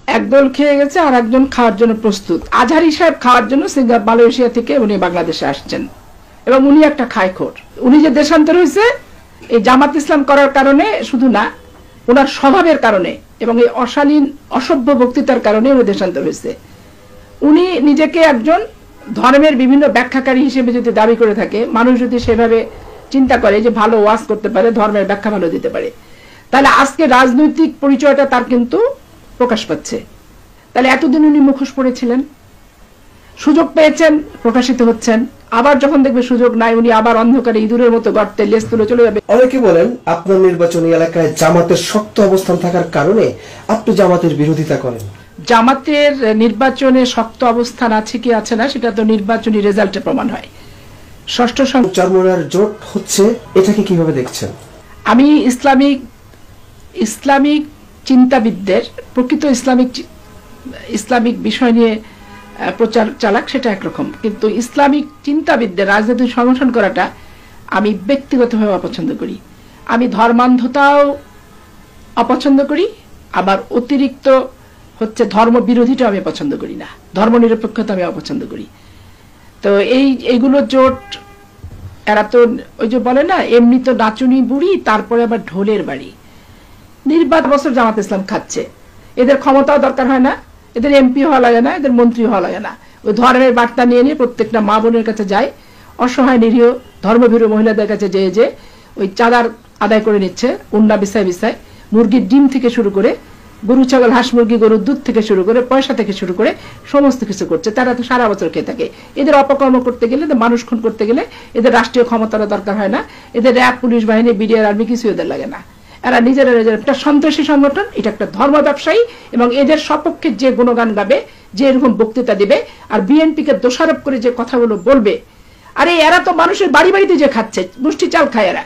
একদল খেয়ে গেছে আর একজন খাওয়ার জন্য প্রস্তুত। আজহারি সাহেব খাওয়ার জন্য মালয়েশিয়া থেকে উনি বাংলাদেশে আসছেন এবং উনি একটা খায়খোর। উনি যে দেশান্তর হয়েছে এই জামাত ইসলাম করার কারণে শুধু না, ওনার স্বভাবের কারণে এবং এই অশালীন অসভ্য বক্তৃতার কারণে উনি দেশান্তর হয়েছে। উনি নিজেকে একজন ধর্মের বিভিন্ন ব্যাখ্যাকারী হিসেবে যদি দাবি করে থাকে, মানুষ যদি সেভাবে চিন্তা করে যে ভালো ওয়াজ করতে পারে, ধর্মের ব্যাখ্যা ভালো দিতে পারে, তাহলে আজকে রাজনৈতিক পরিচয়টা তার কিন্তু প্রকাশ পাচ্ছে। তাহলে এতদিন উনি মুখোশ পড়েছিলেন, সুযোগ পেয়েছেন, প্রকাশিত হচ্ছেন। আবার যখন দেখবে সুযোগ নাই, উনি আবার অন্ধকারে ইঁদুরের মতো গর্তে লেজ তুলে চলে যাবে। অনেকে বলেন আপনার নির্বাচনী এলাকায় জামাতের শক্ত অবস্থান থাকার কারণে আপনি জামাতের বিরোধিতা করেন। জামাতের নির্বাচনে শক্ত অবস্থান আছে কি আছে না সেটা তো নির্বাচনী রেজাল্টে প্রমাণ হয়। ষষ্ঠ চরমোনার জোট হচ্ছে, এটাকে কিভাবে দেখছেন? আমি ইসলামিক চিন্তাবিদদের প্রকৃত ইসলামিক বিষয় নিয়ে প্রচার চালাক সেটা একরকম, কিন্তু ইসলামিক চিন্তাবিদদের রাজনৈতিক সংগঠন করাটা আমি ব্যক্তিগতভাবে অপছন্দ করি। আমি ধর্মান্ধতাও অপছন্দ করি, আবার অতিরিক্ত হচ্ছে ধর্ম বিরোধীটাও আমি পছন্দ করি না, ধর্মনিরপেক্ষতা আমি অপছন্দ করি। তো এইগুলো জোট, এরা তো ওই যে বলে না, এমনি তো নাচুনি বুড়ি তারপরে আবার ঢোলের বাড়ি। নির্বাচন বছর জামাত ইসলাম খাচ্ছে, এদের ক্ষমতাও দরকার হয় না, এদের এমপি হওয়া লাগে না, এদের মন্ত্রী হওয়া লাগে না। ওই ধর্মের বার্তা নিয়ে নিয়ে প্রত্যেকটা মা বোনের কাছে যায়, অসহায় নিরীহ ধর্মভীরু মহিলাদের কাছে যে ওই চাঁদার আদায় করে নিচ্ছে, উন্না বিছায় বিছায়, মুরগির ডিম থেকে শুরু করে গরু ছাগল হাঁস মুরগি গরুর দুধ থেকে শুরু করে পয়সা থেকে শুরু করে সমস্ত কিছু করছে। তারা তো সারা বছর খেয়ে থাকে। এদের অপকর্ম করতে গেলে, মানুষ খুন করতে গেলে এদের রাষ্ট্রীয় ক্ষমতারও দরকার হয় না, এদের র্যাব পুলিশ বাহিনী বিডিআর আর্মি কিছু এদের লাগে না। এরা নিজেরা একটা সন্ত্রাসী সংগঠন, এটা একটা ধর্ম ব্যবসায়ী, এবং এদের সপক্ষে যে গুণগান গাবে, যে এরকম বক্তৃতা দিবে আর বিএনপিকে দোষারোপ করে যে কথাগুলো বলবে, আরে এরা তো মানুষের বাড়ি বাড়িতে যে খাচ্ছে, মুষ্টি চাল খায় এরা।